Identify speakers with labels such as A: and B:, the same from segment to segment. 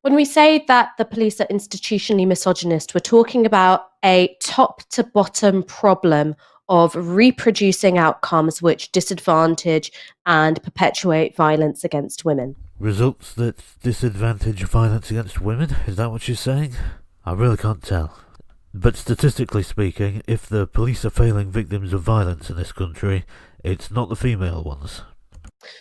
A: When we say that the police are institutionally misogynist, we're talking about a top to bottom problem of reproducing outcomes which disadvantage and perpetuate violence against women.
B: Results that disadvantage violence against women? Is that what you're saying? I really can't tell. But statistically speaking, if the police are failing victims of violence in this country, it's not the female ones.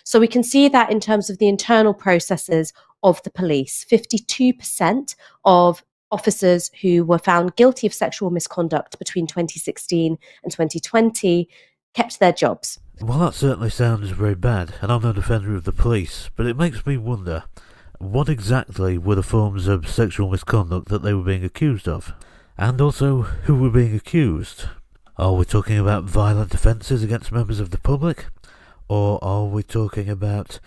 A: So we can see that in terms of the internal processes of the police. 52% of officers who were found guilty of sexual misconduct between 2016 and 2020 kept their jobs.
B: Well, that certainly sounds very bad, and I'm no defender of the police, but it makes me wonder, what exactly were the forms of sexual misconduct that they were being accused of? And also, who were being accused? Are we talking about violent offences against members of the public? Or are we talking about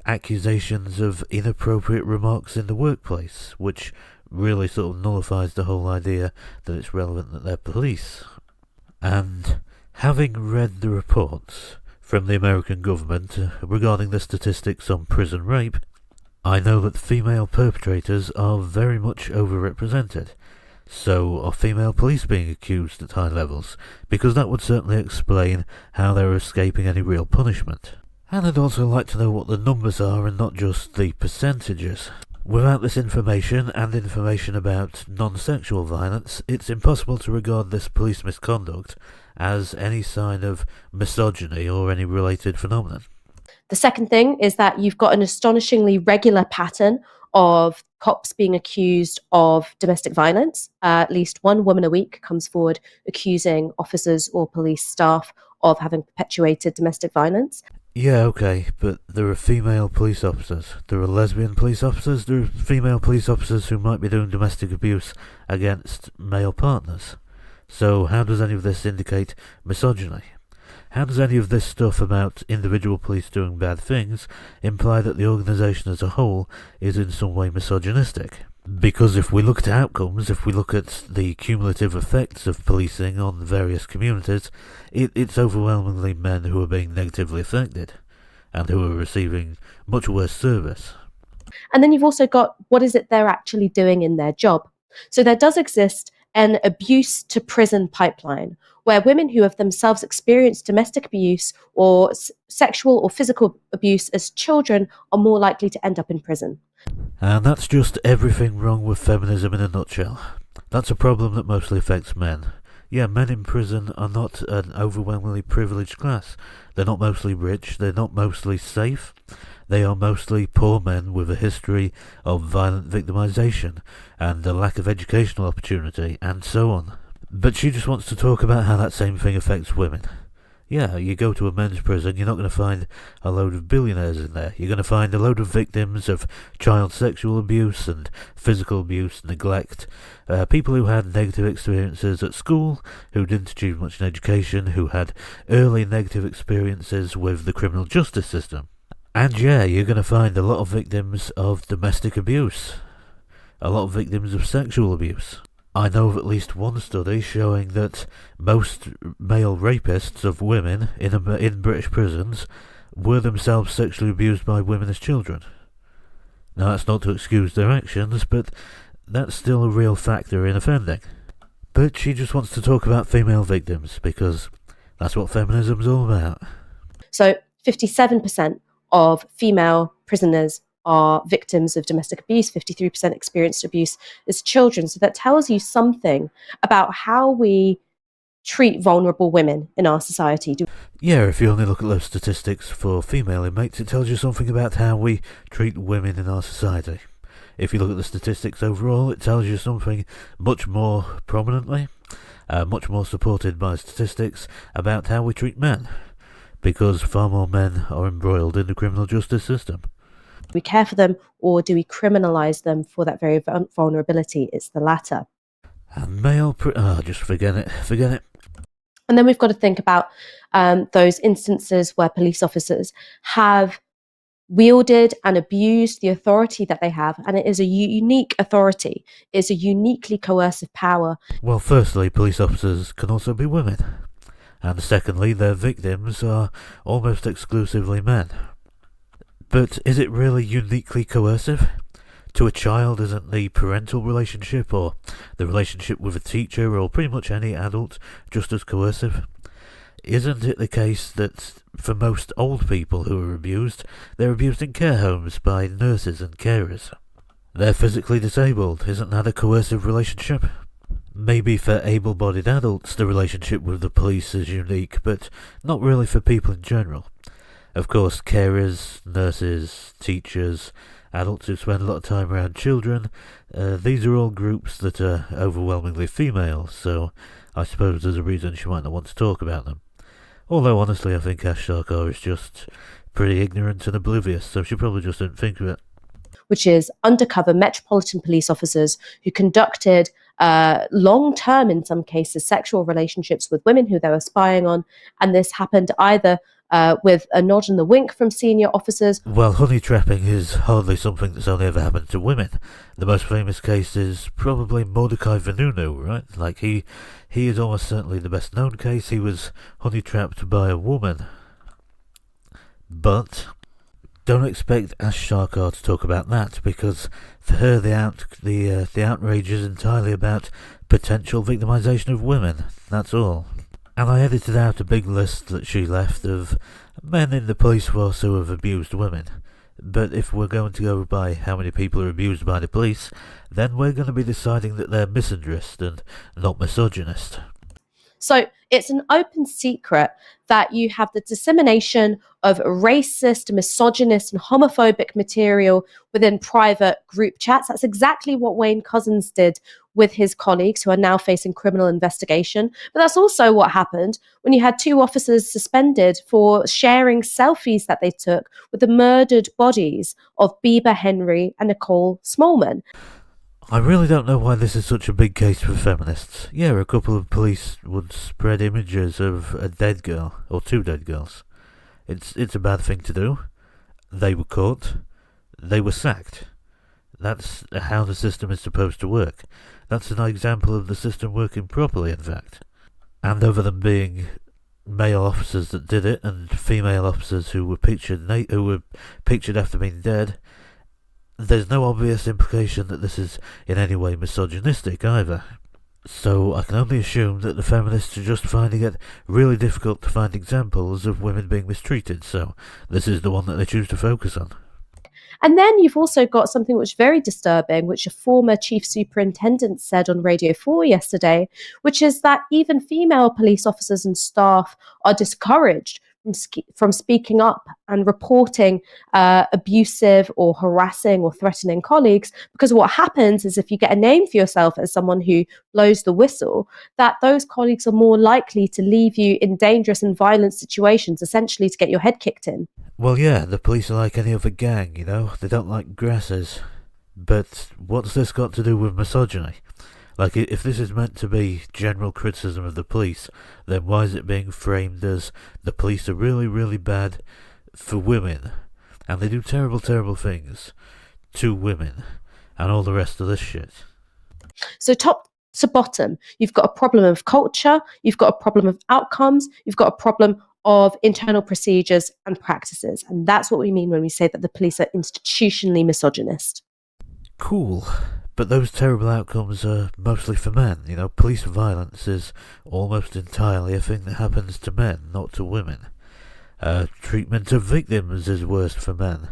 B: accusations of inappropriate remarks in the workplace, which really sort of nullifies the whole idea that it's relevant that they're police? And having read the reports from the American government regarding the statistics on prison rape, I know that female perpetrators are very much overrepresented. So are female police being accused at high levels? Because that would certainly explain how they're escaping any real punishment. And I'd also like to know what the numbers are and not just the percentages. Without this information and information about non-sexual violence, it's impossible to regard this police misconduct as any sign of misogyny or any related phenomenon.
A: The second thing is that you've got an astonishingly regular pattern of cops being accused of domestic violence. At least one woman a week comes forward accusing officers or police staff of having perpetuated domestic violence.
B: Yeah, okay, but there are female police officers, there are lesbian police officers, there are female police officers who might be doing domestic abuse against male partners. So how does any of this indicate misogyny? How does any of this stuff about individual police doing bad things imply that the organisation as a whole is in some way misogynistic? Because if we look at outcomes, if we look at the cumulative effects of policing on various communities, it's overwhelmingly men who are being negatively affected and who are receiving much worse service.
A: And then you've also got what is it they're actually doing in their job. So there does exist an abuse to prison pipeline where women who have themselves experienced domestic abuse or sexual or physical abuse as children are more likely to end up in prison.
B: And that's just everything wrong with feminism in a nutshell. That's a problem that mostly affects men. Yeah, men in prison are not an overwhelmingly privileged class. They're not mostly rich, they're not mostly safe. They are mostly poor men with a history of violent victimization and a lack of educational opportunity, and so on. But she just wants to talk about how that same thing affects women. Yeah, you go to a men's prison, you're not going to find a load of billionaires in there. You're going to find a load of victims of child sexual abuse and physical abuse, neglect, people who had negative experiences at school, who didn't achieve much in education, who had early negative experiences with the criminal justice system. And yeah, you're going to find a lot of victims of domestic abuse, a lot of victims of sexual abuse. I know of at least one study showing that most male rapists of women in British prisons were themselves sexually abused by women as children. Now, that's not to excuse their actions, but that's still a real factor in offending. But she just wants to talk about female victims, because that's what feminism's all about.
A: So 57% of female prisoners are victims of domestic abuse, 53% experienced abuse as children. So that tells you something about how we treat vulnerable women in our society.
B: Yeah, if you only look at those statistics for female inmates, it tells you something about how we treat women in our society. If you look at the statistics overall, it tells you something much more prominently, much more supported by statistics about how we treat men, because far more men are embroiled in the criminal justice system.
A: Do we care for them, or do we criminalise them for that very vulnerability? It's the latter.
B: And just forget it.
A: And then we've got to think about those instances where police officers have wielded and abused the authority that they have, and it is a unique authority. It's a uniquely coercive power.
B: Well, firstly, police officers can also be women. And secondly, their victims are almost exclusively men. But is it really uniquely coercive? to a child isn't the parental relationship or the relationship with a teacher or pretty much any adult just as coercive? Isn't it the case that for most old people who are abused, they're abused in care homes by nurses and carers? They're physically disabled. Isn't that a coercive relationship? Maybe for able-bodied adults the relationship with the police is unique, but not really for people in general. Of course, carers, nurses, teachers, adults who spend a lot of time around children, these are all groups that are overwhelmingly female, so I suppose there's a reason she might not want to talk about them. Although, honestly, I think Ash Sarkar is just pretty ignorant and oblivious, so she probably just didn't think of it.
A: Which is undercover Metropolitan Police officers who conducted long-term, in some cases, sexual relationships with women who they were spying on, and this happened either with a nod and a wink from senior officers.
B: Well, honey trapping is hardly something that's only ever happened to women. The most famous case is probably Mordecai Vanunu, right? Like, he is almost certainly the best known case. He was honey trapped by a woman. But don't expect Ash Sarkar to talk about that, because for her the outrage is entirely about potential victimisation of women. That's all. And I edited out a big list that she left of men in the police force who have abused women. But if we're going to go by how many people are abused by the police, then we're going to be deciding that they're misandrist and not misogynist.
A: So it's an open secret that you have the dissemination of racist, misogynist, and homophobic material within private group chats. That's exactly what Wayne Couzens did with his colleagues who are now facing criminal investigation. But that's also what happened when you had 2 officers suspended for sharing selfies that they took with the murdered bodies of Bieber Henry and Nicole Smallman.
B: I really don't know why this is such a big case for feminists. Yeah, a couple of police would spread images of a dead girl, or 2 dead girls. It's a bad thing to do. They were caught. They were sacked. That's how the system is supposed to work. That's an example of the system working properly, in fact. And over them being male officers that did it, and female officers who were pictured after being dead, there's no obvious implication that this is in any way misogynistic either. So I can only assume that the feminists are just finding it really difficult to find examples of women being mistreated, so this is the one that they choose to focus on.
A: And then you've also got something which is very disturbing, which a former chief superintendent said on Radio 4 yesterday, which is that even female police officers and staff are discouraged from speaking up and reporting abusive or harassing or threatening colleagues, because what happens is if you get a name for yourself as someone who blows the whistle, that those colleagues are more likely to leave you in dangerous and violent situations, essentially to get your head kicked in.
B: Well, yeah, the police are like any other gang, you know? They don't like grasses. But what's this got to do with misogyny? Like, if this is meant to be general criticism of the police, then why is it being framed as the police are really, really bad for women, and they do terrible, terrible things to women, and all the rest of this shit?
A: So top to bottom, you've got a problem of culture, you've got a problem of outcomes, you've got a problem of internal procedures and practices. And that's what we mean when we say that the police are institutionally misogynist.
B: Cool. But those terrible outcomes are mostly for men. You know, police violence is almost entirely a thing that happens to men, not to women. Treatment of victims is worse for men.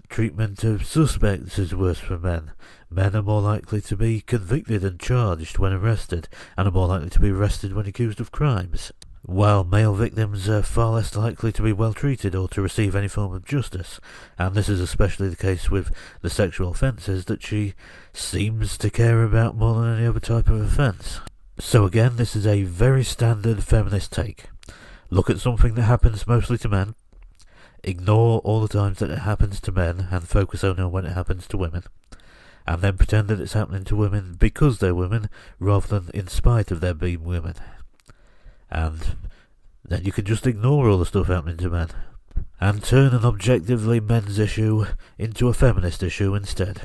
B: Treatment of suspects is worse for men. Men are more likely to be convicted and charged when arrested, and are more likely to be arrested when accused of crimes, while male victims are far less likely to be well treated or to receive any form of justice. And this is especially the case with the sexual offences that she seems to care about more than any other type of offence. So again, this is a very standard feminist take. Look at something that happens mostly to men, ignore all the times that it happens to men and focus only on when it happens to women, and then pretend that it's happening to women because they're women rather than in spite of their being women. And then you can just ignore all the stuff happening to men and turn an objectively men's issue into a feminist issue instead.